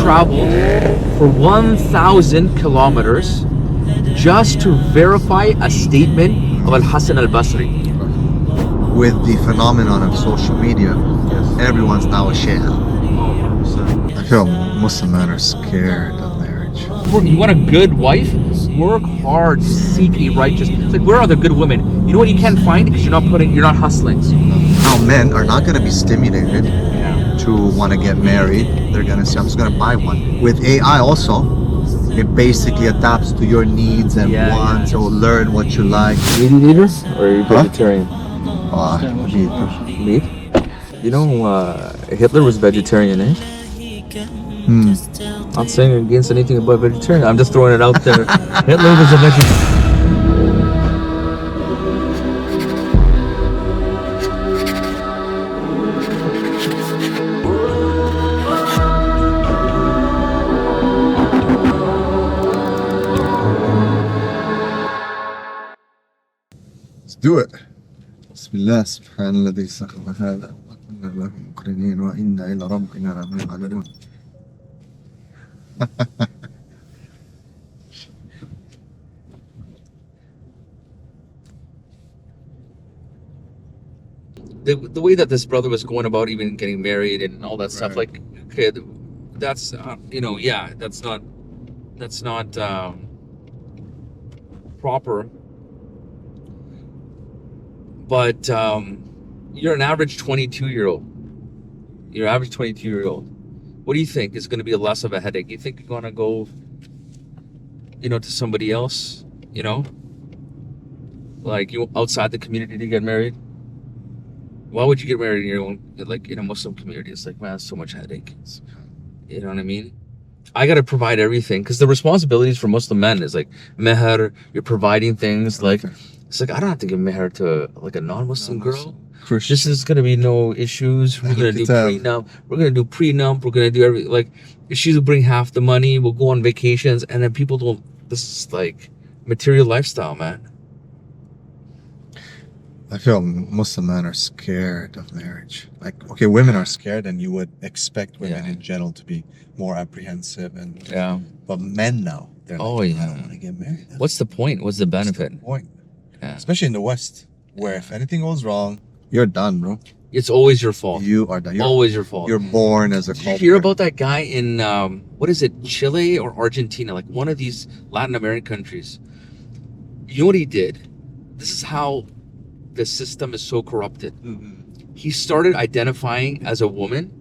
traveled for 1,000 kilometers just to verify a statement of Hassan AlBas. With the phenomenon of social media, everyone's now a sheikh. I feel Muslim men are scared of marriage. You want a good wife? Work hard, seek a righteous. It's like, where are the good women? You know what you can't find because you're not hustling. Now men are not going to be stimulated to want to get married. They're going to say, I'm just going to buy one. With AI also, it basically adapts to your needs and wants. It will learn what you like. Meat eater or are you vegetarian? Meat. You know, Hitler was vegetarian, eh? Not saying against anything about vegetarian. I'm just throwing it out there. Hitler was a vegetarian. Let's do it. Bismillah, subhanallah, sakhwa hada, wa kunna lahu muqrinin, wa inna ila rabbina lamunqalibun. The way that this brother was going about even getting married and all that stuff, like, okay, that's that's not proper. But you're an average 22-year-old. You're an average 22-year-old. What do you think is going to be less of a headache? You think you're going to go, to somebody else, like you outside the community to get married? Why would you get married in your own, like in a Muslim community? It's like, man, it's so much headache. You know what I mean? I got to provide everything because the responsibilities for Muslim men is like meher, you're providing things like. It's like, I don't have to give meher to like a non-Muslim girl. This is going to be no issues. We're going to do prenup. We're going to do prenup. We're going to do everything. Like, she'll bring half the money. We'll go on vacations. And then people don't, this is like material lifestyle, man. I feel Muslim men are scared of marriage. Like, okay, women are scared and you would expect women in general to be more apprehensive. But men now, they're like, I don't want to get married. What's the point? What's the benefit? What's the point? Yeah. Especially in the West, where if anything goes wrong, you're done, bro. It's always your fault. You are done. You're always your fault. You're born as a culprit. Did you hear about that guy in, what is it, Chile or Argentina? Like one of these Latin American countries. You know what he did? This is how the system is so corrupted. He started identifying as a woman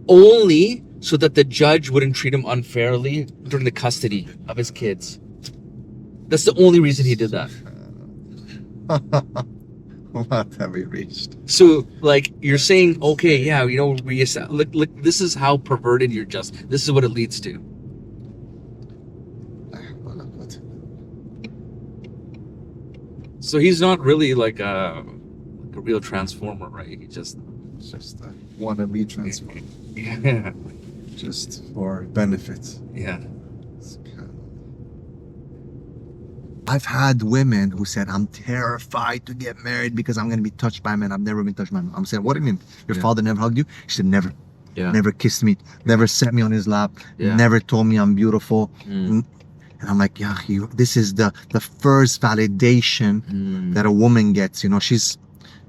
only so that the judge wouldn't treat him unfairly during the custody of his kids. That's the only reason he did that. What have we reached? So, like, you're saying, okay, yeah, look, this is how perverted you're just. This is what it leads to. So he's not really like a real transformer, right? It's just a wannabe transformer. Yeah. Just for benefit. Yeah. I've had women who said, I'm terrified to get married because I'm going to be touched by men. I've never been touched by men. I'm saying, what do you mean? Your father never hugged you? She said, never. Yeah. Never kissed me. Never set me on his lap. Never told me I'm beautiful. And I'm like, yeah, this is the first validation that a woman gets.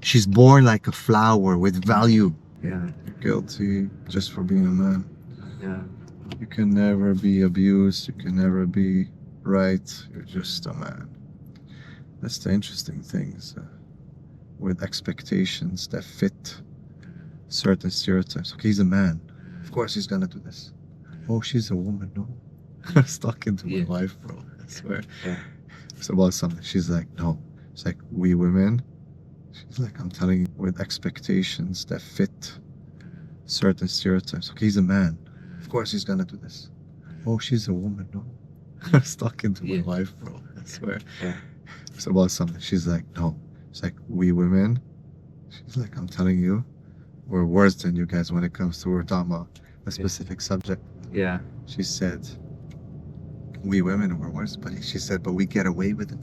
She's born like a flower with value. Yeah. You're guilty just for being a man. Yeah. You can never be abused. You can never be right. You're just a man. That's the interesting things with expectations that fit certain stereotypes. Okay, he's a man. Of course he's gonna do this. Oh, she's a woman. No. I was talking to my wife, bro. I swear. Yeah. It's about something. She's like, no. It's like, we women. She's like, I'm telling you, with expectations that fit certain stereotypes. Okay, he's a man. Of course he's gonna do this. Oh, she's a woman. No. I was talking to my wife, bro. I swear. Yeah. It's about something. She's like, no. It's like, we women. She's like, I'm telling you, we're worse than you guys when it comes to we're talking about a specific subject. Yeah. She said, we women were worse, but she said, but we get away with it.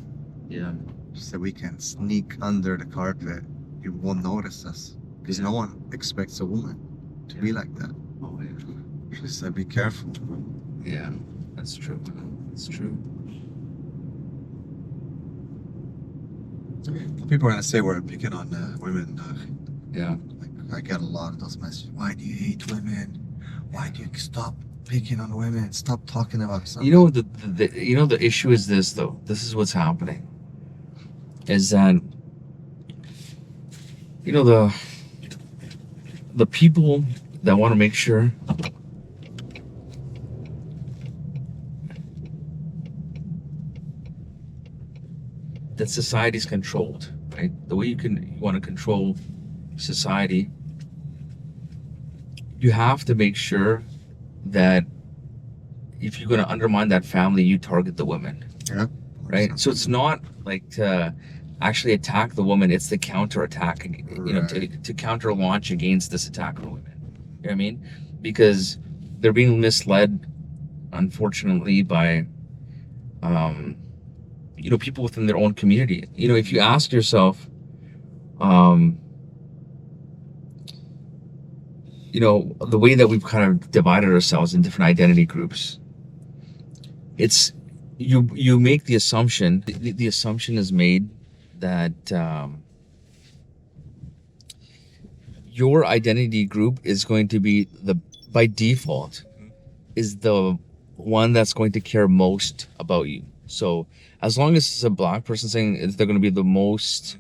Yeah. She said, we can sneak under the carpet. You won't notice us. Because no one expects a woman to be like that. Oh, yeah. Just be careful. Yeah, that's true. That's true. People are gonna say we're picking on women. Yeah. Like, I get a lot of those messages. Why do you hate women? Why do you stop picking on women? Stop talking about something. You know the issue is this though. This is what's happening. Is that the people that want to make sure that society's controlled, right? The way you want to control society, you have to make sure that if you're going to undermine that family, you target the women. Yeah. Right? So it's not like to actually attack the woman, it's the counter-attack, to counter-launch against this attack on women. You know what I mean? Because they're being misled, unfortunately, by people within their own community. If you ask yourself, the way that we've kind of divided ourselves in different identity groups, it's you make the assumption, the assumption is made that your identity group is going to be by default is the one that's going to care most about you. So as long as it's a black person saying they're going to be the most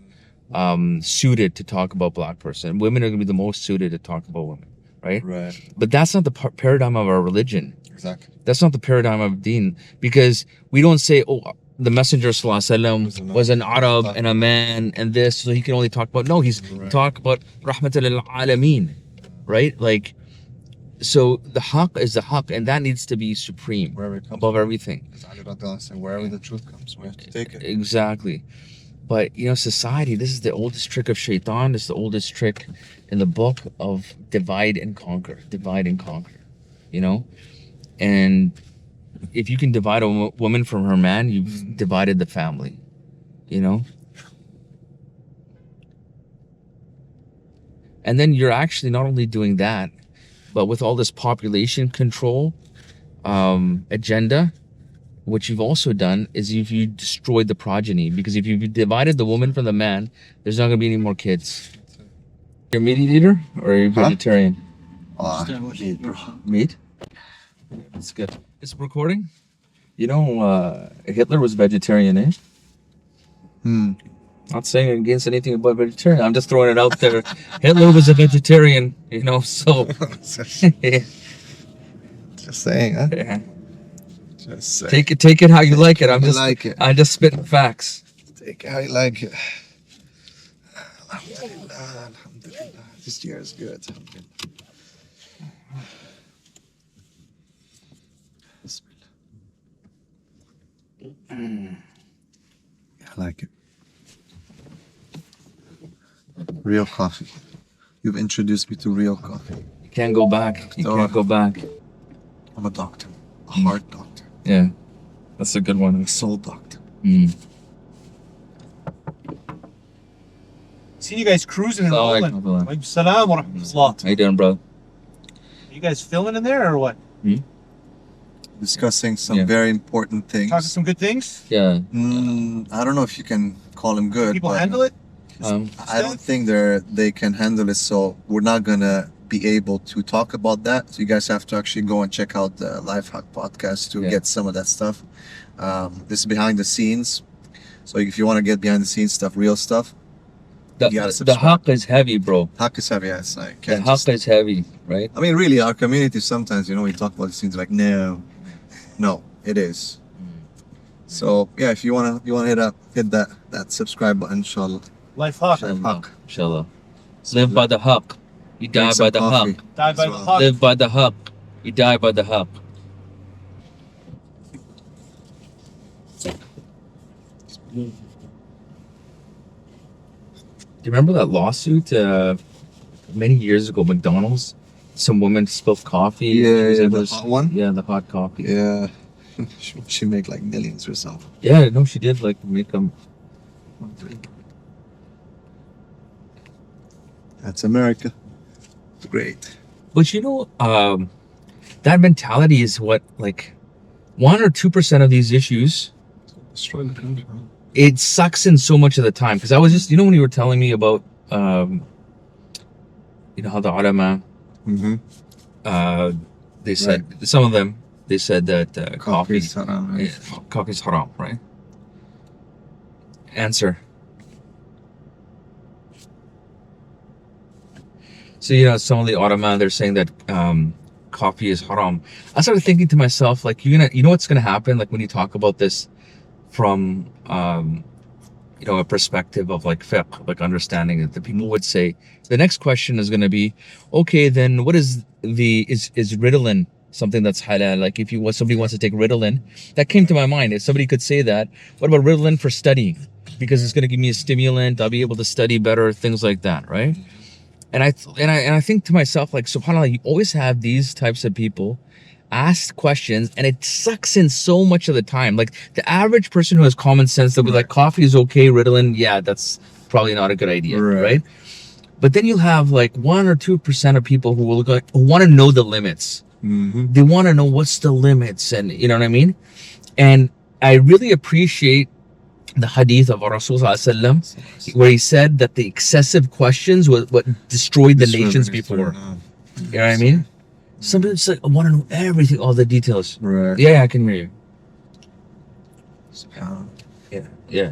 suited to talk about black person, women are going to be the most suited to talk about women, right? Right. But that's not the paradigm of our religion. Exactly. That's not the paradigm of Deen, because we don't say, oh, the Messenger ﷺ was an Arab and a man and this, so he can only talk about. No, he's talk about Rahmatul lil Alameen, right? Like, so the Haqq is the Haqq, and that needs to be supreme above everything. Wherever the truth comes, we have to take it. Exactly. But society, this is the oldest trick of Shaitan. This is the oldest trick in the book of divide and conquer. And if you can divide a woman from her man, you've divided the family, And then you're actually not only doing that, but with all this population control agenda, what you've also done is you destroyed the progeny. Because if you've divided the woman from the man, there's not going to be any more kids. You're a meat eater or are you vegetarian? Meat? That's good. It's recording? Hitler was vegetarian, eh? Not saying against anything about vegetarian. I'm just throwing it out there. Hitler was a vegetarian, so... Just saying, huh? Yeah. Just saying. Take it how you like it. I'm just spitting facts. Take it how you like it. Alhamdulillah, alhamdulillah. This year is good. I like it. Real coffee. You've introduced me to real coffee. You can't go back. You can't go back. I'm a doctor. A heart doctor. Yeah. That's a good one. A soul doctor. Seen you guys cruising and rolling. Alaikum salam wa rahmatullah. How you doing, bro? You guys filming in there or what? Discussing some very important things. Talking some good things? Yeah. I don't know if you can call them good. People handle it? I don't think they can handle it, so we're not gonna be able to talk about that. So you guys have to actually go and check out the Lifehack Podcast to get some of that stuff. This is behind the scenes. So if you want to get behind the scenes stuff, real stuff, the Haqq is heavy, bro. Haqq is heavy, yes. I The can't Haqq is heavy, right? I mean, really, our community sometimes, we talk about these things like, no, it is. So yeah, if you wanna hit that subscribe button, inshallah. Lifehack. Inshallah. Live by the Haqq. You die by the Haqq. Die by the Haqq. Live by the Haqq. You die by the Haqq. Do you remember that lawsuit many years ago, McDonald's? Some woman spilled coffee. Yeah, the hot one? Yeah, the hot coffee. Yeah. She made like millions herself. Yeah, no, she did make them. That's America. It's great. But that mentality is what, like, 1 or 2% of these issues, Destroy the country. it sucks in so much of the time. Because I was just, when you were telling me about, how the ulama, they said, some of them, they said that coffee is haram, right? coffee is haram, right? Answer. So, some of the ulama, they're saying that coffee is haram. I started thinking to myself, like, you know what's gonna happen, like, when you talk about this from a perspective of like fiqh, like understanding it, the people would say the next question is gonna be, okay, then what is Ritalin something that's halal? Like, if somebody wants to take Ritalin, that came to my mind. If somebody could say that, what about Ritalin for studying? Because it's gonna give me a stimulant, I'll be able to study better, things like that, right? And I think to myself, like, subhanAllah, you always have these types of people ask questions, and it sucks in so much of the time. Like, the average person who has common sense, they'll be like, coffee is okay, Ritalin, yeah, that's probably not a good idea, right? But then you'll have like 1 or 2% of people who will want to know the limits. They want to know what's the limits, and you know what I mean? And I really appreciate the hadith of Rasul ﷺ, where he said that the excessive questions was what destroyed the nations before. You know what I mean? Somebody just like, I want to know everything, all the details. Right. Yeah, I can hear you. Yeah.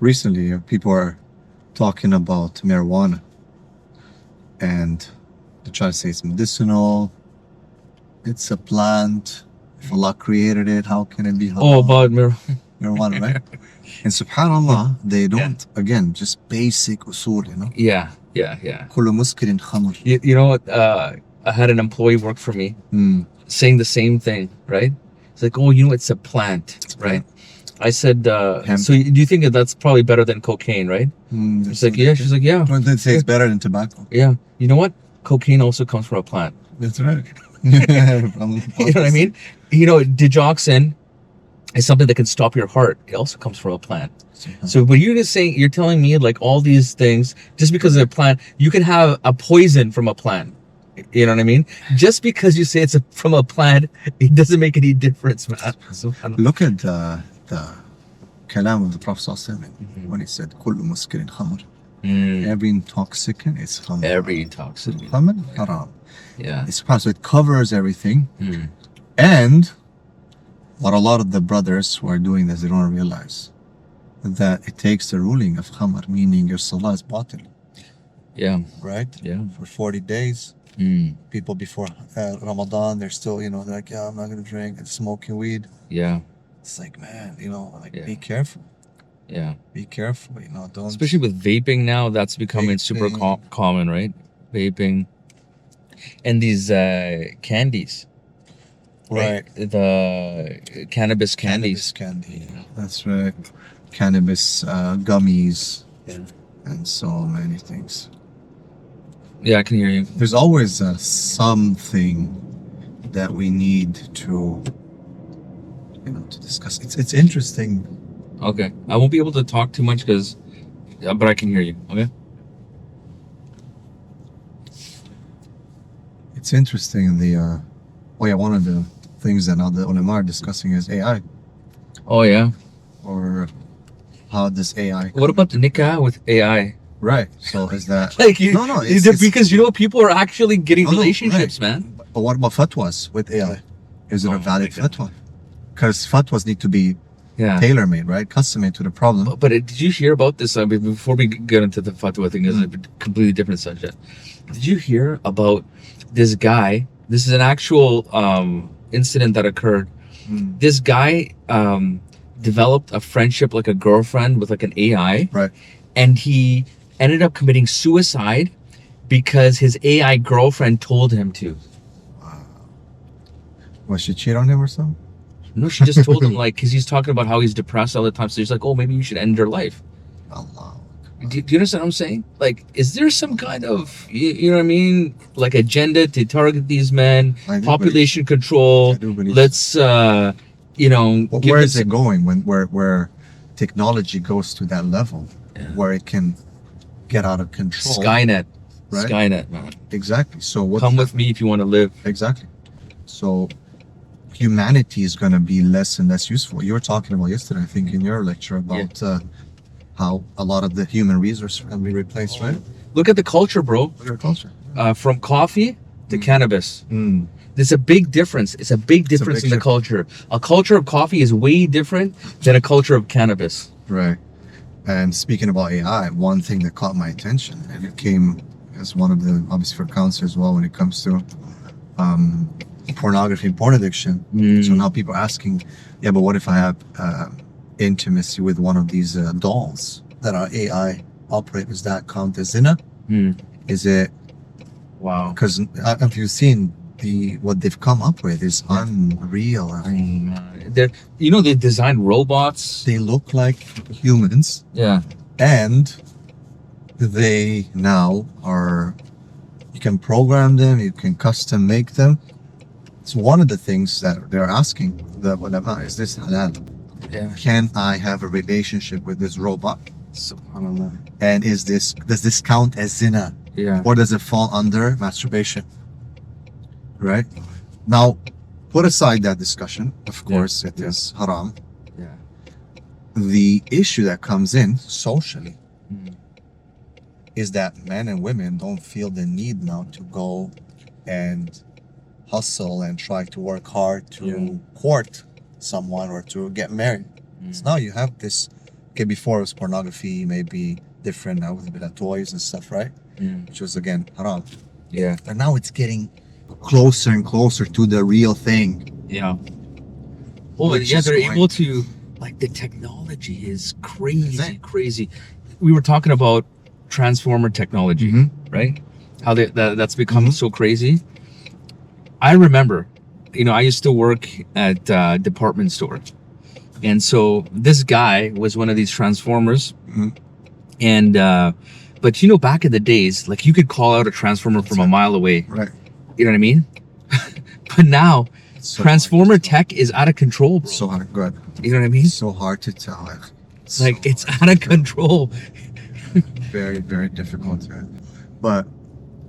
Recently, people are talking about marijuana, and they try to say it's medicinal. It's a plant. If Allah created it, how can it be halal? Oh, about marijuana, right? And subhanallah, they don't, again, just basic usul, Yeah. كل مسكر خمر. You know what? I had an employee work for me saying the same thing, right? It's like, oh, it's a plant, right? I said, so do you think that that's probably better than cocaine, right? She's like, yeah. She's like, yeah. Well, they say it's better than tobacco. Yeah. You know what? Cocaine also comes from a plant. That's right. You know what I mean? Digoxin is something that can stop your heart. It also comes from a plant. So when you're telling me like all these things, just because of a plant, you can have a poison from a plant. You know what I mean? Just because you say it's from a plant, it doesn't make any difference, man. Look at the kalam of the Prophet ﷺ when he said, كل مسكر خمر. Every intoxicant is khamr. Every intoxicant. Khamr, haram. Yeah. It's so it covers everything. And what a lot of the brothers who are doing this, they don't realize that it takes the ruling of khamr, meaning your salah is batil. Yeah. Right? Yeah. For 40 days. People before Ramadan, they're still, they're like, yeah, I'm not going to drink and smoking weed. Yeah. It's like, man, be careful. Yeah. Be careful, don't. Especially with vaping now, that's becoming super common, right? Vaping. And these candies. Right. The cannabis candies. Cannabis candy. That's right. Cannabis gummies. Yeah. And so many things. Yeah, I can hear you. There's always something that we need to, to discuss. It's interesting. Okay. I won't be able to talk too much but I can hear you. Okay. It's interesting. One of the things that now the ulama are discussing is AI. Oh yeah. Or how does AI? What about the nikah with AI? Right. So is that like no? Because people are actually getting relationships, right. man. But what about fatwas with AI? Is it a valid fatwa? Because fatwas need to be tailor-made, right? Custom-made to the problem. But did you hear about this? Before we get into the fatwa thing, is a completely different subject. Did you hear about this guy? This is an actual incident that occurred. This guy developed a friendship, like a girlfriend with like an AI, right? And he ended up committing suicide because his AI girlfriend told him to. Was she cheat on him or something? No, she just told him, like, because he's talking about how he's depressed all the time. So he's like, oh, maybe you should end your life. Allah. Do you understand what I'm saying? Like, is there some kind of, you know what I mean? Like, agenda to target these men, population control. Let's, But where is it going where technology goes to that level where it can get out of control? Skynet. right? Skynet, man. Exactly. So what? Come with me if you want to live. Exactly. So humanity is going to be less and less useful. You were talking about yesterday, I think, in your lecture about how a lot of the human resources can be replaced, right? Look at the culture, bro. Agriculture. From coffee to cannabis. Mm. There's a big difference. It's a big difference in the culture. A culture of coffee is way different than a culture of cannabis. Right. And speaking about AI, one thing that caught my attention, and it came as one of the, obviously for counselors as well, when it comes to pornography and porn addiction. So now people are asking, yeah, but what if I have intimacy with one of these dolls that are AI operate? Does that count as zina? Is it? Wow. Because have you seen what they've come up with is unreal. They design robots. They look like humans. Yeah. And they now are, you can program them, you can custom make them. It's one of the things that they're asking the ulama, is this halal? Yeah. Can I have a relationship with this robot? Subhanallah. And does this count as zina? Yeah. Or does it fall under masturbation? Right? Now, put aside that discussion. Of course, it is haram. Yeah. The issue that comes in socially is that men and women don't feel the need now to go and hustle and try to work hard to court someone or to get married. So now you have this, okay, before it was pornography, maybe different now with a bit of toys and stuff, right? Which was again haram. Yeah. But now it's getting closer and closer to the real thing. Yeah. Oh, Which yeah, is they're quite- able to, like, the technology is crazy. We were talking about transformer technology, right? How that's become so crazy. I remember, I used to work at a department store. And so this guy was one of these transformers. And, but back in the days, like, you could call out a transformer from a mile away. Right. You know what I mean? But now, So transformer hard. tech is out of control, bro. So hard. Good. You know what I mean? So hard to tell. It's out of control. Very, very difficult. Right? But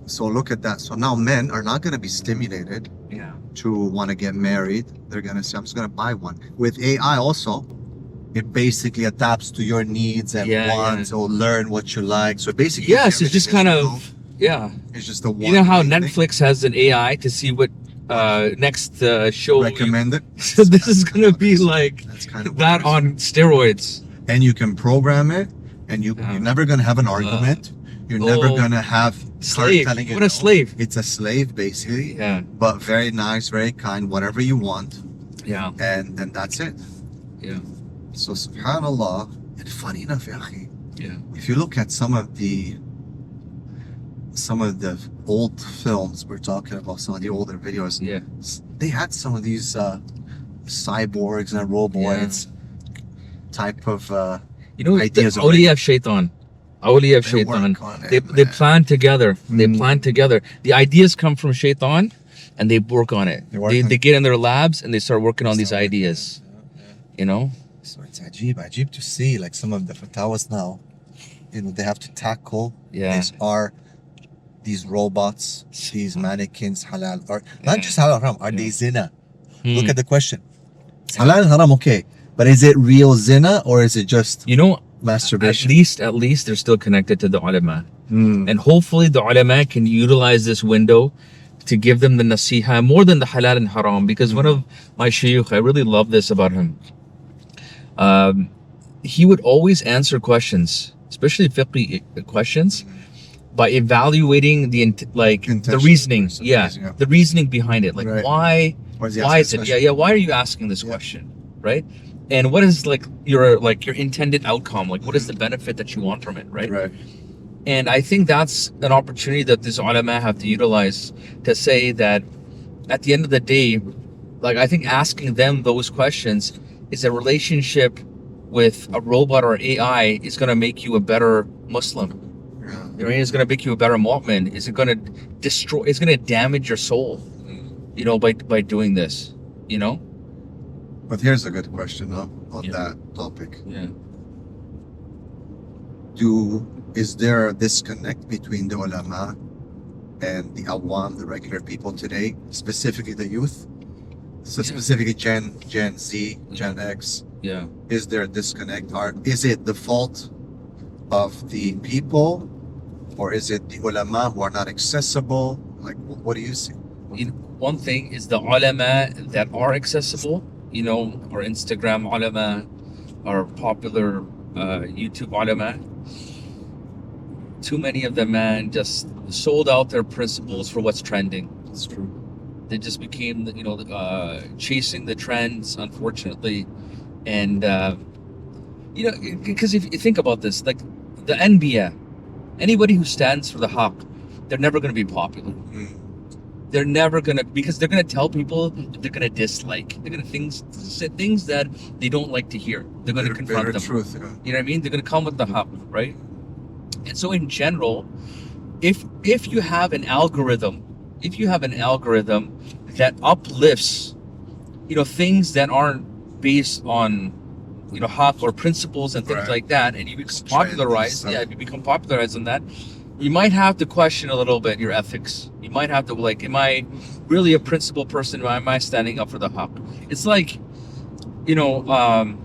so look at that. So now men are not going to be stimulated Yeah. to want to get married. They're going to say, I'm just going to buy one. With AI also, it basically adapts to your needs and wants. Or learn what you like. So basically, Yes, it's just kind of, it's just the one. You know how thing. Netflix has an AI to see what next show. Recommend it. So this is going to be like That's kind of that what it is. on steroids. And you can program it, and you're never going to have an argument. You're never going to have slave. telling you What a no. slave. It's a slave, basically. Yeah. But very nice, very kind, whatever you want. Yeah. And that's it. Yeah. So, subhanAllah, and funny enough, ya akhi, Yeah. if you look at some of the old films, we're talking about some of the older videos, Yeah. they had some of these cyborgs and roboids type of ideas the already. Awliya Shaitan. Awliya They Shaitan. work on it, They man. plan together. They plan together. The ideas come from Shaitan, and they work on it. They get in their labs and they start working on these ideas. You know? So it's ajib to see like some of the fatawas now, they have to tackle these robots, these mannequins, halal, or not just halal haram, are they zina? Look at the question. It's halal and haram, okay, but is it real zina or is it just masturbation? At least they're still connected to the ulama. And hopefully the ulama can utilize this window to give them the nasiha more than the halal and haram, because one of my shaykh, I really love this about him. He would always answer questions, especially fiqh questions, by evaluating the reasoning. The reasoning behind it. Like, why is it? Why are you asking this question? Right? And what is your intended outcome? Like, what is the benefit that you want from it? Right. And I think that's an opportunity that this ulama have to utilize to say that at the end of the day, I think asking them those questions is a relationship with a robot or AI is going to make you a better Muslim. It's going to make you a better mu'min. Is it going to destroy? It's going to damage your soul, by doing this. But here's a good question on that topic. Yeah. Is there a disconnect between the ulama and the awam, the regular people today, specifically the youth, so Yeah. specifically Gen Z, Gen X, Yeah. is there a disconnect? Or is it the fault of the people, or is it the ulama who are not accessible? Like, what do you see? One thing is the ulama that are accessible, our Instagram ulama, our popular YouTube ulama. Too many of them, man, just sold out their principles for what's trending. It's true. They just became, chasing the trends, unfortunately. And, because if you think about this, like the NBA, anybody who stands for the Haqq, they're never going to be popular. They're never going to, because they're going to tell people that they're going to dislike. They're going to say things that they don't like to hear. They're going to confront them. Truth, yeah. You know what I mean? They're going to come with the Haqq, right? And so in general, if you have an algorithm, that uplifts, things that aren't based on, Haqq or principles and things Right. like that, and you become Trends, popularized, if you become popularized on that, you might have to question a little bit your ethics. You might have to am I really a principled person? Am I standing up for the Haqq? It's like, I'm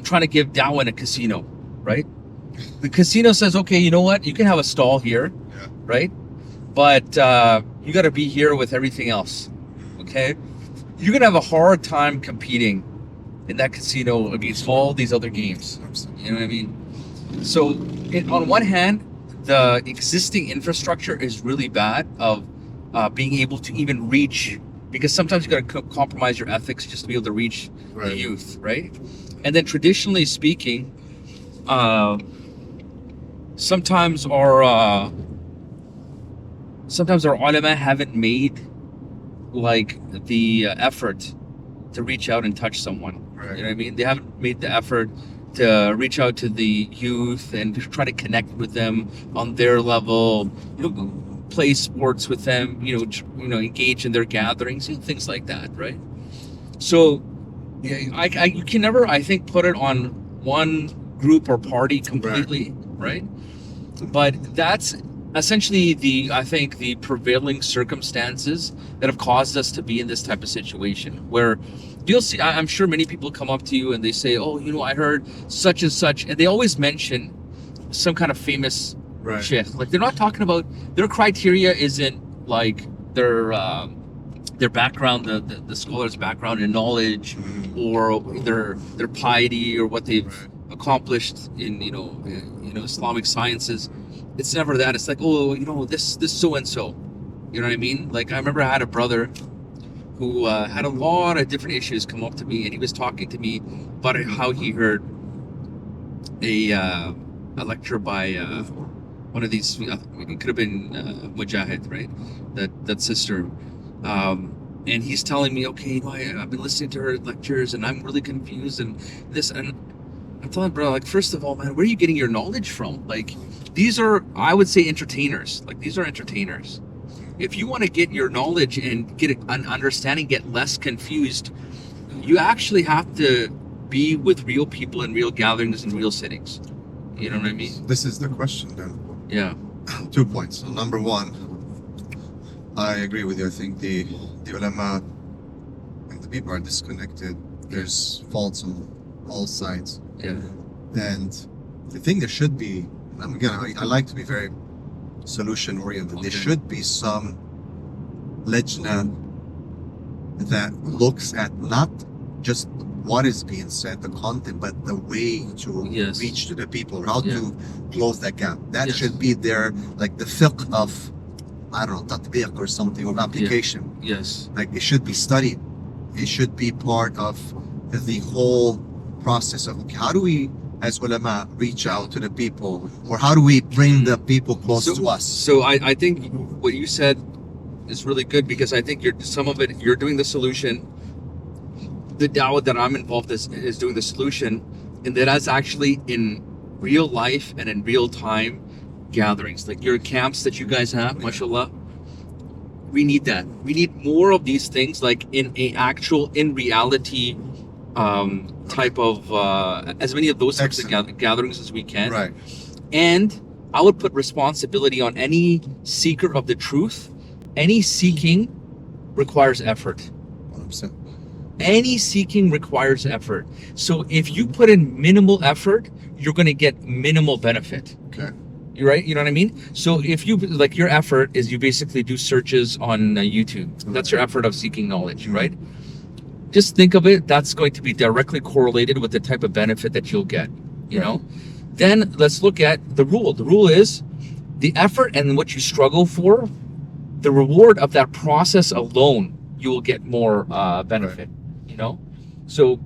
trying to give dawah in a casino, right? The casino says, okay, you know what? You can have a stall here, Yeah. right? But you got to be here with everything else, okay? You're going to have a hard time competing in that casino against all these other games. You know what I mean? So on one hand, the existing infrastructure is really bad of being able to even reach, because sometimes you got to compromise your ethics just to be able to reach the youth, right? And then traditionally speaking, sometimes our ulama haven't made like the effort to reach out and touch someone. Right. You know what I mean? They haven't made the effort to reach out to the youth and try to connect with them on their level. Play sports with them. Engage in their gatherings, things like that, right? So, you can never, I think, put it on one group or party completely, right? But that's essentially the prevailing circumstances that have caused us to be in this type of situation where you'll see, I'm sure many people come up to you and they say, oh, I heard such and such, and they always mention some kind of famous sheikh. Like, they're not talking about, their criteria isn't like their background, the scholar's background and knowledge, or their piety, or what they've accomplished in Islamic sciences. It's never that. It's like, oh, this so and so. You know what I mean? Like, I remember I had a brother who had a lot of different issues come up to me, and he was talking to me about how he heard a lecture by one of these. It could have been Mujahid, right? That sister. And he's telling me, okay, I've been listening to her lectures, and I'm really confused, and this, and I'm telling bro, like, first of all, man, where are you getting your knowledge from? Like, these are, I would say, entertainers. Like, these are entertainers. If you want to get your knowledge and get an understanding, get less confused, you actually have to be with real people in real gatherings and real settings. You know what I mean? This is the question then. Yeah. 2 points. Number one, I agree with you. I think the ulama and the people are disconnected. There's faults on all sides. Yeah. And I think there should be, again, I like to be very solution oriented. Okay. There should be some lejna that looks at not just what is being said, the content, but the way to reach to the people, how to close that gap. That should be their, like, the fiqh of, I don't know, tatbiq or something, or application. Yes. Like, it should be studied. It should be part of the whole process of, okay, how do we as ulama reach out to the people, or how do we bring the people close to us? So I think what you said is really good, because I think you're doing the solution. The dawah that I'm involved is doing the solution, and that's actually in real life and in real time gatherings, like your camps that you guys have, mashallah. We need that. We need more of these things, like in reality type of as many of those types of gatherings as we can. Right. And I would put responsibility on any seeker of the truth. Any seeking requires effort. 100%. Any seeking requires effort. So if you put in minimal effort, you're going to get minimal benefit. Okay. You're right. You know what I mean? So if you like, your effort is you basically do searches on YouTube. That's your effort of seeking knowledge, right? Just think of it. That's going to be directly correlated with the type of benefit that you'll get, you know? Then let's look at the rule. The rule is the effort and what you struggle for, the reward of that process alone, you will get more benefit, you know? So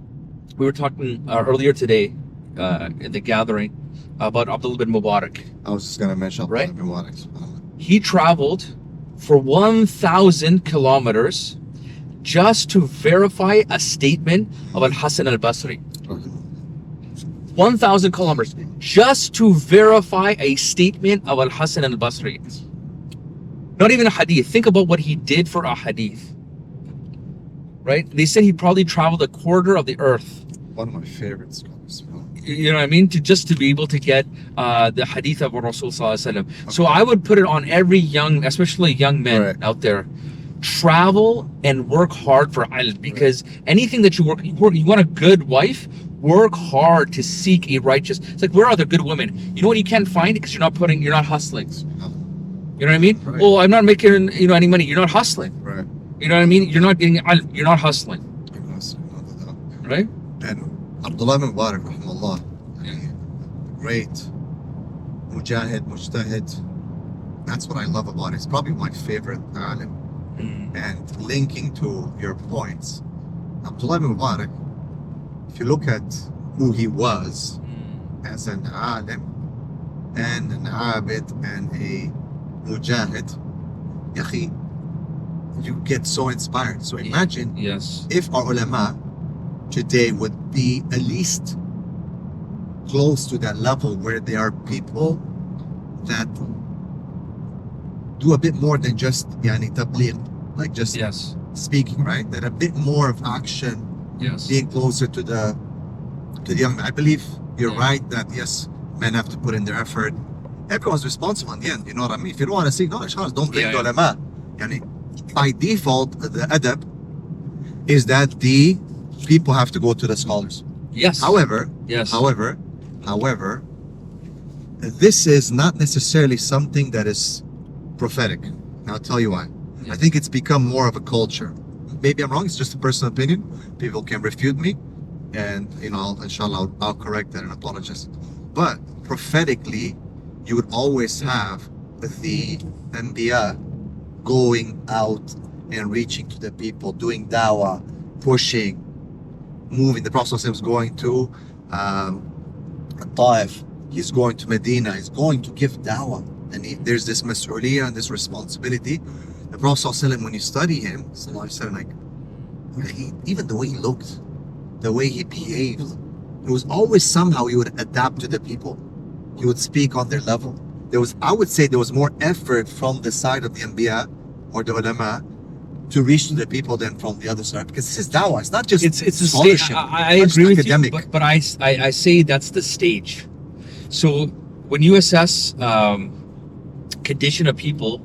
we were talking earlier today in the gathering about Abdullah bin Mubarak. I was just gonna mention Right. Abdullah bin Mubarak. He traveled for 1,000 kilometers just to verify a statement of Hassan AlBas. 1,000 kilometers just to verify a statement of Hassan AlBas. Not even a hadith. Think about what he did for a hadith. Right? They said he probably traveled a quarter of the earth. One of my favorite scholars. You know what I mean? Just to be able to get the hadith of Rasul Sallallahu Alaihi Wasallam. So I would put it on every young, especially young men out there. Travel and work hard for ilm, because anything that you want a good wife, work hard to seek a righteous. It's like, where are the good women? You know what you can't find? Because you're not hustling. You know what I mean? Right. Oh, I'm not making any money. You're not hustling. Right. You know what I mean? You're not getting ilm. You're not hustling. Right? And Abdullah bin Mubarak, rahimahullah, great mujahid, mujtahid. That's what I love about it. It's probably my favorite alim. And linking to your points, Abdullah bin Mubarak, if you look at who he was as an alim and an abid and a mujahid, yakhi, you get so inspired. So imagine Yes. if our ulama today would be at least close to that level where there are people that do a bit more than just tabligh, like just Yes. speaking, right? That a bit more of action, Yes. being closer to the young. I believe you're right that yes, men have to put in their effort. Everyone's responsible in the end. You know what I mean? If you don't want to seek knowledge, don't bring the ulama. By default, the adab is that the people have to go to the scholars. Yes. However, Yes. however, this is not necessarily something that is prophetic. And I'll tell you why. I think it's become more of a culture. Maybe I'm wrong. It's just a personal opinion. People can refute me, and inshallah, I'll correct that and apologize. But prophetically, you would always have the Anbiya going out and reaching to the people, doing dawah, pushing, moving. The Prophet was going to Taif. He's going to Medina. He's going to give dawah. And there's this mas'uliyah and this responsibility. The Prophet ﷺ, when you study him, even the way he looked, the way he behaved, it was always somehow he would adapt to the people. He would speak on their level. I would say there was more effort from the side of the Anbiya or the ulama to reach to the people than from the other side, because this is dawah. It's not just it's a scholarship. stage. I agree with you, but I say that's the stage. So when you assess condition of people,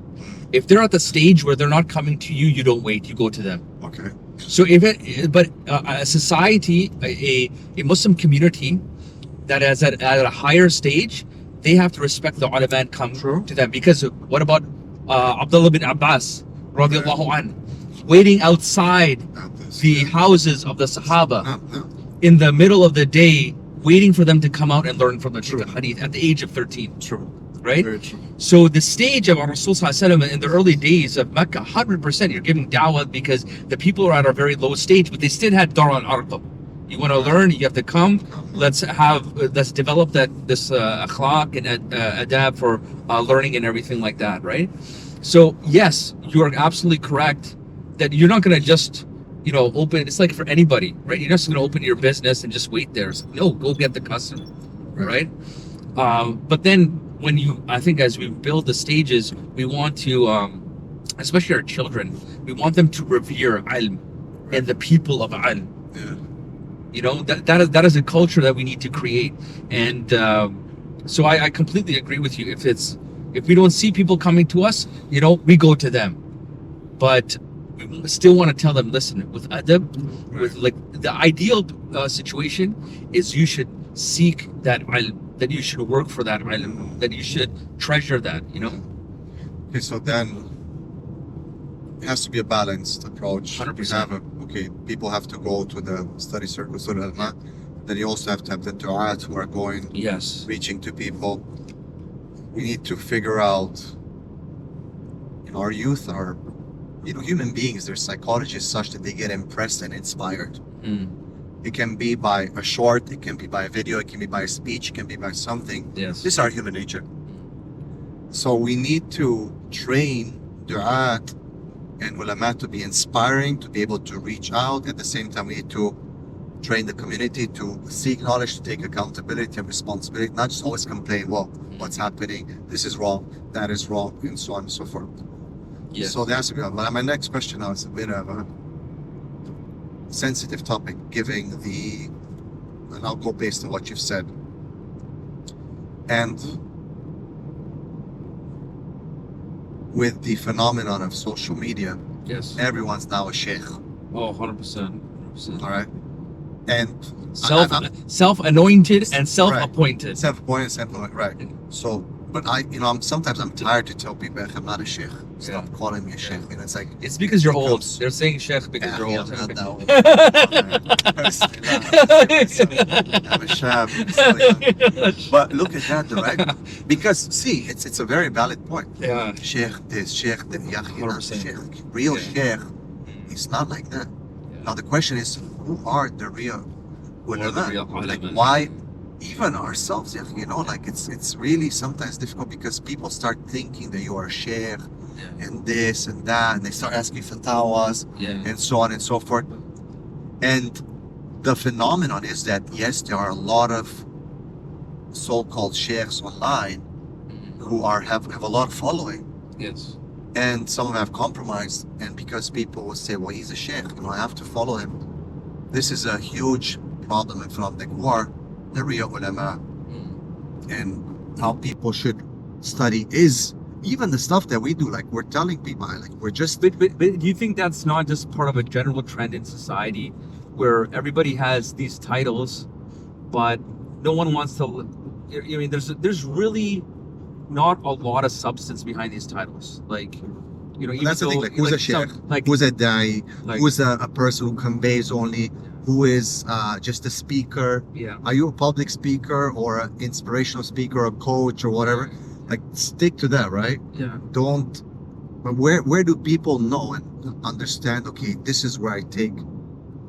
if they're at the stage where they're not coming to you, you don't wait. You go to them. Okay. So a society, a Muslim community that is at a higher stage, they have to respect the ulama and come to them. Because what about Abdullah bin Abbas radiallahu anhu, waiting outside the houses of the Sahaba in the middle of the day, waiting for them to come out and learn from the hadith at the age of 13. True. Right? Very true. So the stage of Rasul Sallallahu Alaihi Wasallam in the early days of Mecca, 100% you're giving da'wah because the people are at a very low stage, but they still had Dar al-Arqam. You want to learn, you have to come. Let's develop this akhlaq and adab for learning and everything like that, right? So yes, you are absolutely correct that you're not going to just open. It's like for anybody, right? You're not just going to open your business and just wait there. No, go get the customer, right? But then I think as we build the stages, we want to, especially our children, we want them to revere ilm and the people of ilm. Yeah. That is a culture that we need to create. And So I completely agree with you. If we don't see people coming to us, we go to them. But we still want to tell them, listen, with adab, with like the ideal situation is you should seek that ilm, that you should work for that ilm, that you should treasure that, Okay, so then it has to be a balanced approach. 100%. People have to go to the study circles, then you also have to have the du'at who are going, Yes. reaching to people. We need to figure out, our youth are, human beings, their psychology is such that they get impressed and inspired. It can be by a short, it can be by a video, it can be by a speech, it can be by something. Yes. This is our human nature. So we need to train du'at and ulama to be inspiring, to be able to reach out. At the same time, we need to train the community to seek knowledge, to take accountability and responsibility, not just always complain, well, what's happening, this is wrong, that is wrong, and so on and so forth. Yes. So that's good. But my next question now is a bit of a sensitive topic, and I'll go based on what you've said. And with the phenomenon of social media, Yes. everyone's now a sheikh. Oh, 100%. All right. And Self-anointed and self-appointed. self-appointed, right. So, but sometimes I'm tired to tell people I'm not a sheikh. Stop calling me a sheikh. It's like, It's because you're old. becomes- They're saying sheikh because you're old. I'm not that old. I'm a shab. But look at that, right? Because see, it's a very valid point. Yeah. Sheikh this, sheikh that, not 100%. sheikh. Real Yeah. sheikh, it's not like that. Now the question is, who are the real ulama? Like why? Even ourselves, it's really sometimes difficult because people start thinking that you are a sheikh and this and that, and they start asking fatawas Yeah. and so on and so forth. And the phenomenon is that yes, there are a lot of so-called sheikhs online who have a lot of following, Yes. and some of them have compromised, and because people will say, well, he's a sheikh, I have to follow him. This is a huge problem and phenomenon. Who are the real ulama, and how people should study is even the stuff that we do, like we're telling people, like we're just But do you think that's not just part of a general trend in society where everybody has these titles, but no one wants to? I mean, there's really not a lot of substance behind these titles. Like, even that's the thing, though, like who's a sheikh, like who's a da'i, like- who's a person who conveys only, who is just a speaker. yeah, Are you a public speaker or an inspirational speaker, a coach or whatever? Like stick to that, right? yeah, Don't. But where do people know and understand? Okay, this is where I take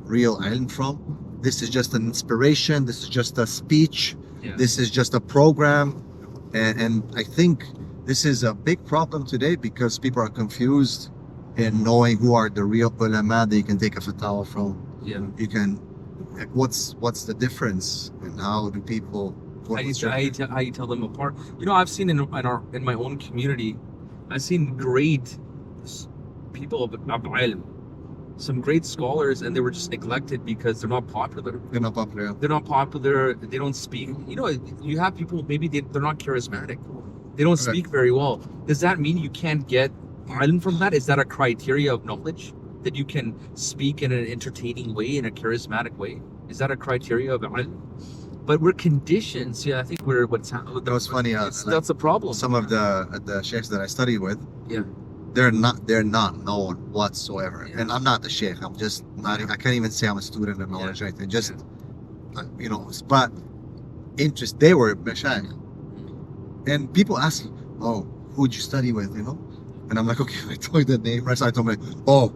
real ilm from. This is just an inspiration. This is just a speech. yeah. This is just a program, and I think this is a big problem today because people are confused in knowing who are the real ulama that you can take a fatwa from. Yeah. You can. Like, what's the difference, and how do people? How you tell them apart? I've seen in my own community, I've seen great people of ilm, some great scholars, and they were just neglected because they're not popular. They're not popular. They're not popular. They don't speak. You have people, maybe they're not charismatic. They don't speak very well. Does that mean you can't get ilm from that? Is that a criteria of knowledge? That you can speak in an entertaining way, in a charismatic way? Is that a criteria of ilm? But we're conditioned. See, I think that was funny. That's a problem. Some of the sheikhs that I study with, Yeah. they're not known whatsoever. Yeah. And I'm not the sheikh. I'm just not. I can't even say I'm a student of knowledge or anything. Just but interest. They were mashayikh, and people ask, "Oh, who'd you study with?" And I'm like, "Okay." I told you the name. Right, so I told me, "Oh,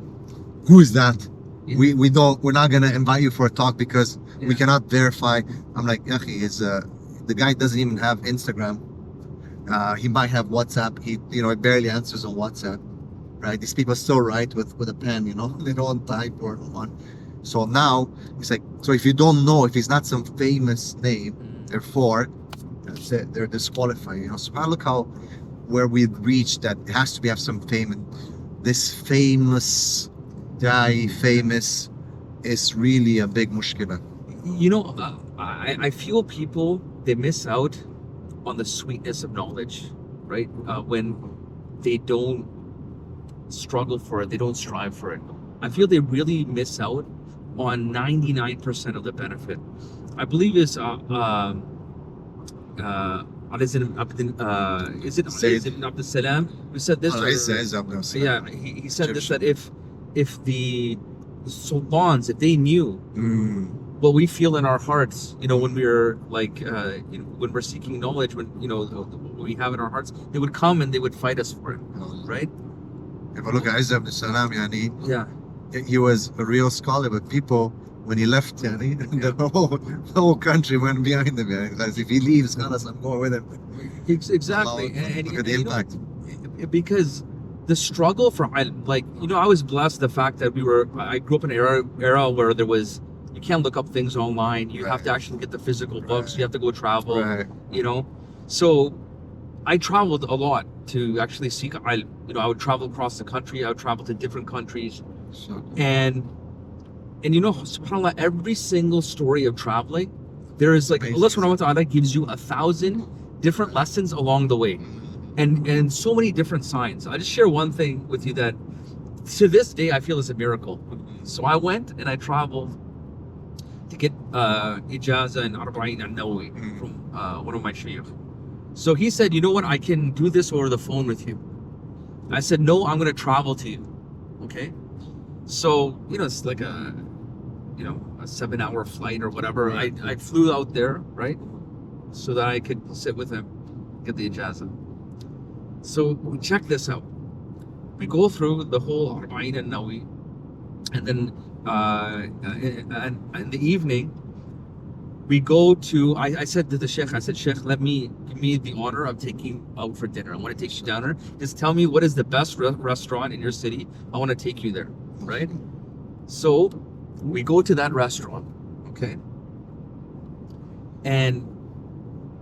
who is that?" Yeah. We're not gonna invite you for a talk because we Yeah. cannot verify. I'm like, "Akhi, the guy doesn't even have Instagram. He might have WhatsApp. He barely answers on WhatsApp, right? These people still write with a pen, they don't type or on. So now it's like, so if you don't know, if he's not some famous name, therefore that's it, they're disqualified. So I look how where we've reached that it has to have some fame, and this famous guy, famous is really a big mushkila. I feel people, they miss out on the sweetness of knowledge, right? When they don't struggle for it, they don't strive for it. I feel they really miss out on 99% of the benefit. I believe it's is it Abdul Salam who said this? Yeah, he said this, that if the sultans, if they knew what we feel in our hearts, when we're like when we're seeking knowledge, when what we have in our hearts, they would come and they would fight us for it, right? If I look at Izz ibn Salam, Yeah. he was a real scholar, but people, when he left, the whole country went behind him. As if he leaves, I'm going with him. Exactly. And look at the impact. Because the struggle for ilm, I was blessed the fact that I grew up in an era where there was, you can't look up things online. You have to actually get the physical books. You have to go travel, So I traveled a lot to actually seek ilm. I would travel across the country. I would travel to different countries. And subhanAllah, every single story of traveling, there is Allah subhanahu wa ta'ala gives you 1,000 different lessons along the way. And so many different signs. I'll just share one thing with you that to this day I feel is a miracle. So I went and I traveled to get Jazza and Arba'in al-Nawawi from one of my Sheikhs. So he said, you know what, I can do this over the phone with you. I said, no, I'm going to travel to you. Okay? So, it's like a 7-hour flight or whatever. Right. I flew out there, right? So that I could sit with him, get the ijazah. So check this out. We go through the whole Arba'in al-Nawawi, and then in the evening, we go to, I said to the Sheikh, Sheikh, give me the honor of taking you out for dinner. I want to take you down there. Just tell me what is the best restaurant in your city. I want to take you there, right? So we go to that restaurant, okay? And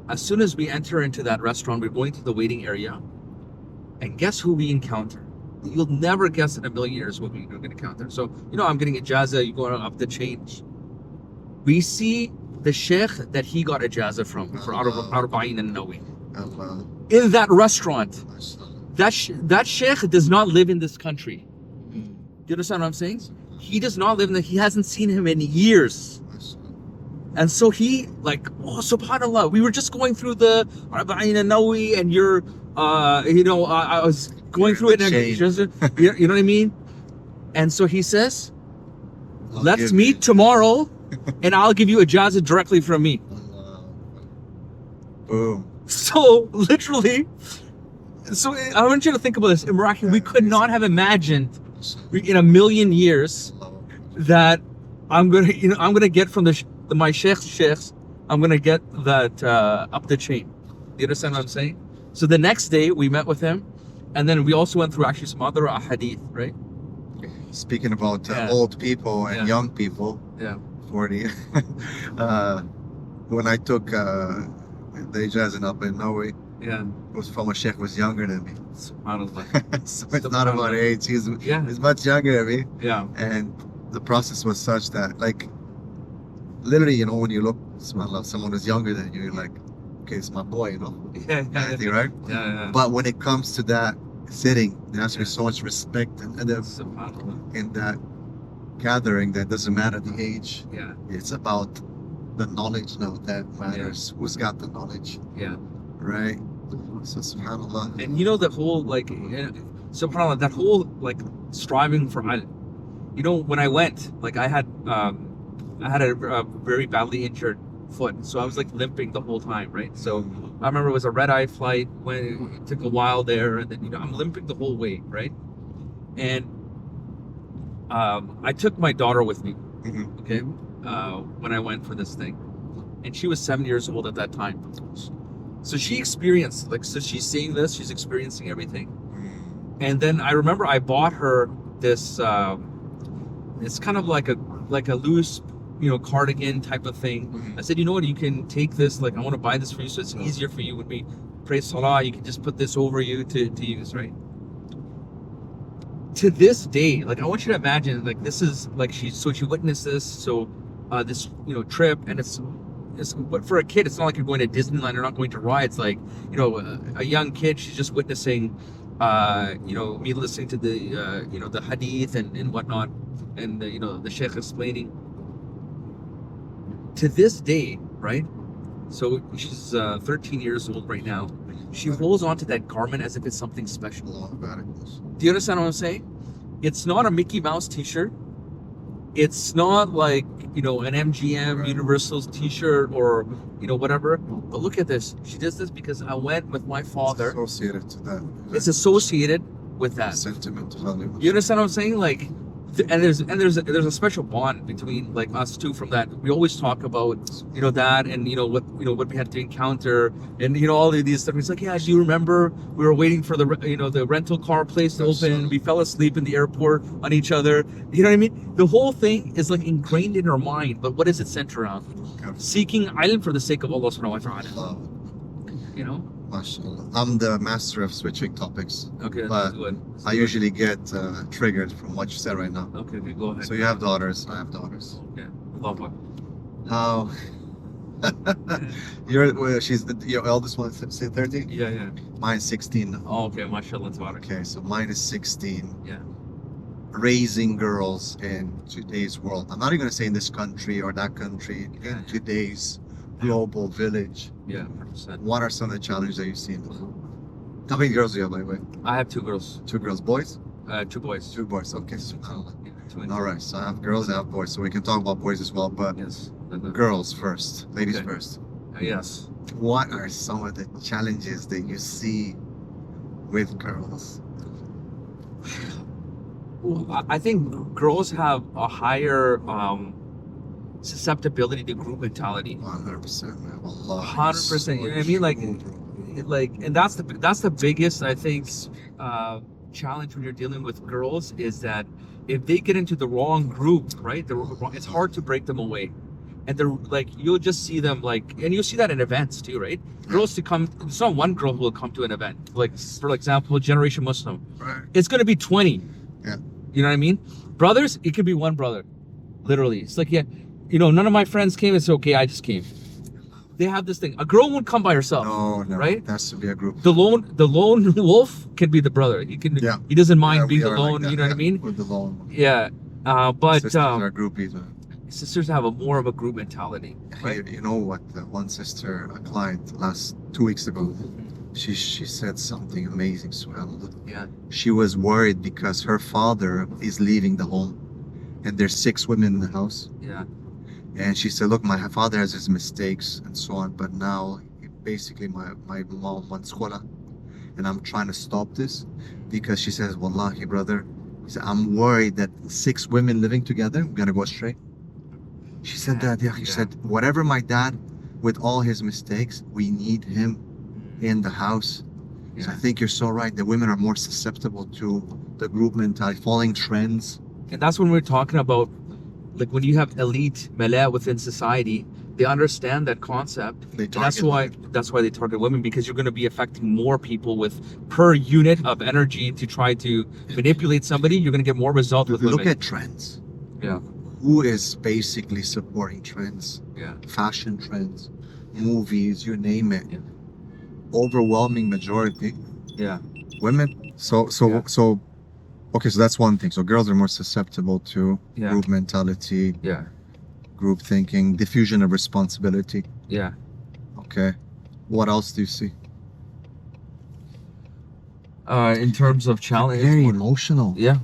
as soon as we enter into that restaurant, we're going to the waiting area. And guess who we encounter? You'll never guess in a million years what we're going to encounter. So, I'm getting a Jazza, you go up the change. We see the Sheikh that he got a Jazza from, for Arba'in al-Nawawi. In that restaurant. That Sheikh does not live in this country. Do you understand what I'm saying? He does not live he hasn't seen him in years. And so he subhanAllah, we were just going through the Arba'in al-Nawawi and you're, I was going through it. And, you know what I mean? And so he says, let's meet tomorrow and I'll give you a Jazza directly from me. Boom. So literally, I want you to think about this. In Morocco, we could not have imagined in a million years that I'm gonna get from my sheikhs, I'm gonna get that up the chain. Do you understand what I'm saying? So the next day we met with him, and then we also went through actually some other hadith, right? Speaking about old people and young people, 40. When I took the Ijazah in Arba'in al-Nawawi, it was from a sheikh who was younger than me. SubhanAllah. So it's not about age. He's much younger than me. Yeah. And the process was such that, literally, when you look, subhanAllah, someone who's younger than you, you're like, okay, it's my boy, right? Yeah. But when it comes to that sitting, there has to be so much respect and in that gathering that doesn't matter the age. Yeah. It's about the knowledge now that matters. Who's got the knowledge? Yeah. Right? So subhanAllah. And the whole subhanAllah, that whole striving for ilm. When I went, I had a very badly injured foot, so I was limping the whole time, right? So I remember it was a red-eye flight when it took a while there, and then I'm limping the whole way, right? And I took my daughter with me, okay, when I went for this thing, and she was 7 years old at that time. So she experienced, so she's seeing this, she's experiencing everything. And then I remember I bought her this, it's kind of like a loose, cardigan type of thing. I said, you know what, you can take this, I want to buy this for you so it's easier for you when we pray salah, you can just put this over you to use, right? To this day, I want you to imagine, this is, she witnessed this, so this, trip, and it's but for a kid, it's not like you're going to Disneyland or not going to rides. Like, you know, a young kid, she's just witnessing, you know, me listening to the, you know, the hadith and whatnot, and you know, the sheikh explaining. To this day, right? So she's 13 years old right now. She holds on to that garment as if it's something special. Do you understand what I'm saying? It's not a Mickey Mouse t-shirt. It's not like, you know, an MGM Universal's t-shirt or, you know, whatever. But look at this. She does this because I went with my father. It's associated to that. It's associated with that. Sentimental value. You understand what I'm saying? Like, and there's a special bond between like us two from that. We always talk about, you know, that and you know what we had to encounter and you know all of these stuff. It's like, yeah, do you remember we were waiting for the the rental car place to open? We fell asleep in the airport on each other. You know what I mean? The whole thing is like ingrained in our mind. But what does it center around? Seeking ilm for the sake of Allah subhanahu wa ta'ala. You know? MashaAllah. I'm the master of switching topics. Okay, but that's good. I usually get triggered from what you said right now. Okay, go ahead. So you have daughters, I have daughters. Okay. Allahu Akbar. How? She's your eldest one, say 13? Yeah. Mine's 16 now. Oh, okay, mashallah, tabarak. Okay, so mine is 16. Yeah. Raising girls in today's world. I'm not even going to say in this country or that country. Yeah. In today's global village. Yeah, 100%. What are some of the challenges that you see? How many girls do you have, by the way? I have 2 girls. 2 girls. Boys? 2 boys. 2 boys. Okay, so Yeah, twins. all right. So I have girls, I have boys. So we can talk about boys as well, but Yes. girls first, ladies Okay. first. Yes. What are some of the challenges that you see with girls? Well, I think girls have a higher susceptibility to group mentality. 100%, man. Wallahi, 100%. You know what I mean? And that's the biggest, I think, challenge when you're dealing with girls is that if they get into the wrong group, right? It's hard to break them away. And they're like, you'll just see them like, and you'll see that in events too, right? Girls it's not one girl who will come to an event. Like, for example, Generation Muslim. Right. It's going to be 20. Yeah. You know what I mean? Brothers, it could be one brother. Literally. It's like, yeah, you know, none of my friends came. It's okay, I just came. They have this thing. A girl won't come by herself. No, right? It has to be a group. The lone wolf can be the brother. He doesn't mind being alone. Like you know what I mean? With the lone one. Yeah. But sisters are groupies, man. Sisters have more of a group mentality. Right? You know what? One sister, a client, 2 weeks ago, she said something amazing. Subhanallah. Yeah. She was worried because her father is leaving the home, and there's 6 women in the house. Yeah. And she said, look, my father has his mistakes and so on, but now basically my mom wants khula, and I'm trying to stop this because she says, wallahi, brother, she said, I'm worried that 6 women living together are going to go astray. She said that, yeah. She said, whatever my dad, with all his mistakes, we need him in the house. Yeah. So I think you're so right. The women are more susceptible to the group mentality, following trends. And that's when we're talking about, like when you have elite mala within society, they understand that concept. That's why they target women, because you're going to be affecting more people with per unit of energy to try to manipulate somebody. You're going to get more results with women. Look at trends. Yeah. Who is basically supporting trends? Yeah. Fashion trends, movies, you name it. Yeah. Overwhelming majority. Yeah. Women. So okay, so that's one thing. So girls are more susceptible to group mentality. Yeah. Group thinking, diffusion of responsibility. Yeah. Okay. What else do you see? In terms of challenge, very emotional. Yeah.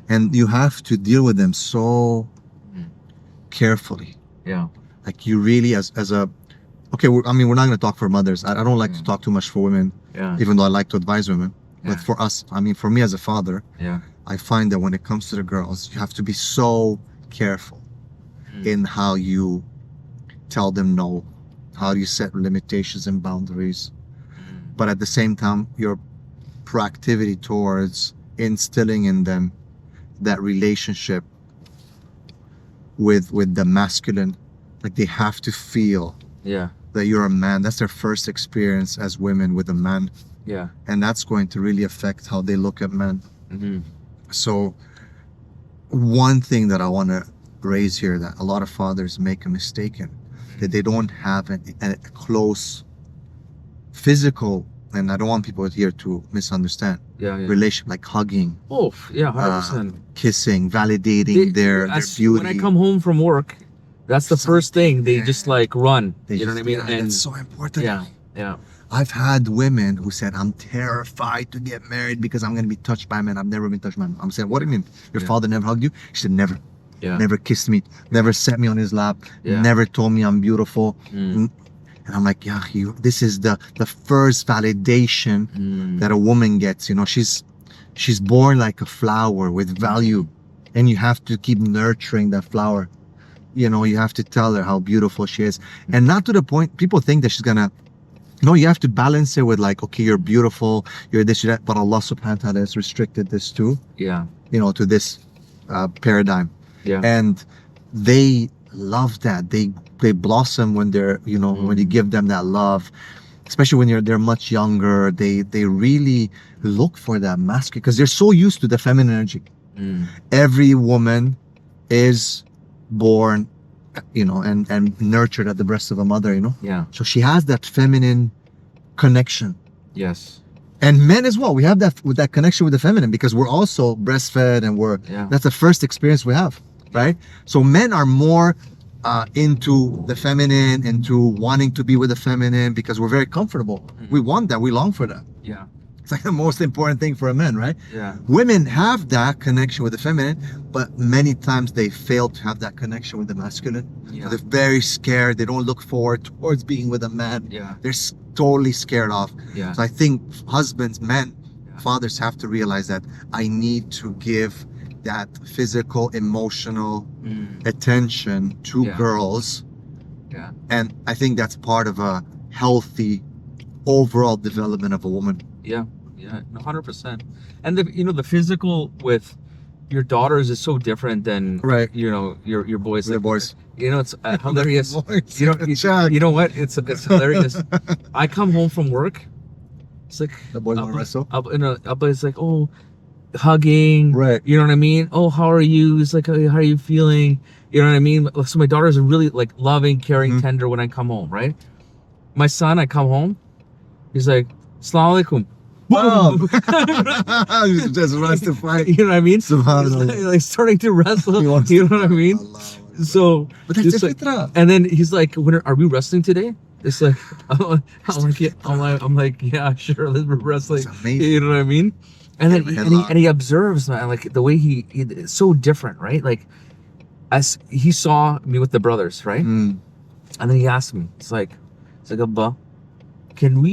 And you have to deal with them so carefully. Yeah. Like you really, as a, okay, we're not going to talk for mothers. I don't like to talk too much for women. Yeah. Even though I like to advise women. But for us, for me as a father, I find that when it comes to the girls, you have to be so careful in how you tell them no, how you set limitations and boundaries. But at the same time, your proactivity towards instilling in them that relationship with the masculine, like they have to feel that you're a man. That's their first experience as women with a man. Yeah. And that's going to really affect how they look at men. So one thing that I want to raise here that a lot of fathers make a mistake in, that they don't have a close physical, and I don't want people here to misunderstand, Yeah. relation, like hugging, Oh, yeah, 100%. kissing, validating their beauty. When I come home from work, that's the first thing. They just like run. You know what I mean? Yeah, that's so important. Yeah. I've had women who said, I'm terrified to get married because I'm going to be touched by men. I've never been touched by men. I'm saying, what do you mean? Your father never hugged you? She said, never. Yeah. Never kissed me. Never sat me on his lap. Yeah. Never told me I'm beautiful. And I'm like, yeah, this is the first validation that a woman gets. You know, she's born like a flower with value, and you have to keep nurturing that flower. You know, you have to tell her how beautiful she is, and not to the point people think that she's gonna. No, you have to balance it with like, okay, you're beautiful, you're this, you're that, but Allah subhanahu wa ta'ala has restricted this too. Yeah. You know, to this paradigm. Yeah. And they love that. They blossom when they're, you know, when you give them that love, especially when they're much younger. They really look for that masculine because they're so used to the feminine energy. Every woman is born, you know, and nurtured at the breast of a mother, you know. Yeah. So she has that feminine connection. Yes. And men as well. We have that connection with the feminine because we're also breastfed, and that's the first experience we have, right? So men are more into the feminine, into wanting to be with the feminine because we're very comfortable. We want that. We long for that. Yeah. It's like the most important thing for a man, right? Yeah. Women have that connection with the feminine, but many times they fail to have that connection with the masculine. Yeah. So they're very scared. They don't look forward towards being with a man. Yeah. They're totally scared off. Yeah. So I think husbands, men, fathers have to realize that I need to give that physical, emotional attention to girls. Yeah. And I think that's part of a healthy overall development of a woman. Yeah. 100%. And the physical with your daughters is so different than your boys. Their boys. You know, it's hilarious. Boys. You know what? It's hilarious. I come home from work. It's like The boys want to wrestle. Abba is like, oh, hugging. Right. You know what I mean? Oh, how are you? It's like, oh, how are you feeling? You know what I mean? So my daughters are really like loving, caring, tender when I come home, right? My son, I come home, he's like, Assalamu alaikum. Boom! Just runs to fight. You know what I mean? Subhanallah. He's like starting to wrestle. You know what I mean? So, but that's just the like, fitra. and then he's like, are we wrestling today? It's like, I'm like, yeah, sure, let's wrestling. That's amazing. You know what I mean? And then he observes, man, like the way he it's so different, right? Like, as he saw me with the brothers, right? And then he asked me, it's like, Abba, can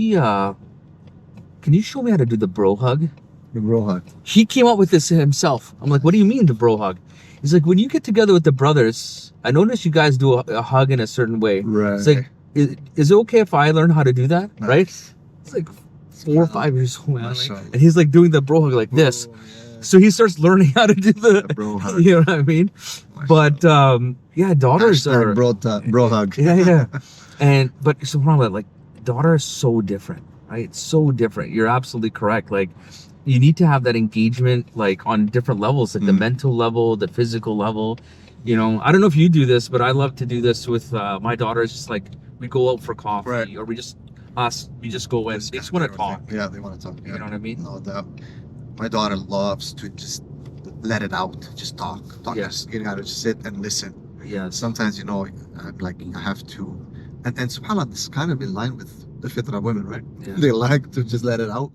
you show me how to do the bro hug? The bro hug. He came up with this himself. I'm like, what do you mean the bro hug? He's like, when you get together with the brothers, I notice you guys do a hug in a certain way. Right. It's like, is it okay if I learn how to do that? Nice. Right? It's like 4 or 5 years old, man. Mashallah. And he's like doing the bro hug like this. So he starts learning how to do the bro hug. You know what I mean? But daughters are bro hug. Yeah. But so wrong with like daughter is so different, right? So different. You're absolutely correct. Like you need to have that engagement like on different levels, like the mental level, the physical level. You know, I don't know if you do this, but I love to do this with my daughters. Just like we go out for coffee, or we just go in. They just want to talk. Yeah, they want to talk. Yeah. You know what I mean? No doubt. My daughter loves to just let it out, just talk. Yes. Just, you gotta just sit and listen. Yeah. Sometimes, I'm like, I have to, and subhanAllah, this is kind of in line with the fitra of women, right? Yeah. They like to just let it out.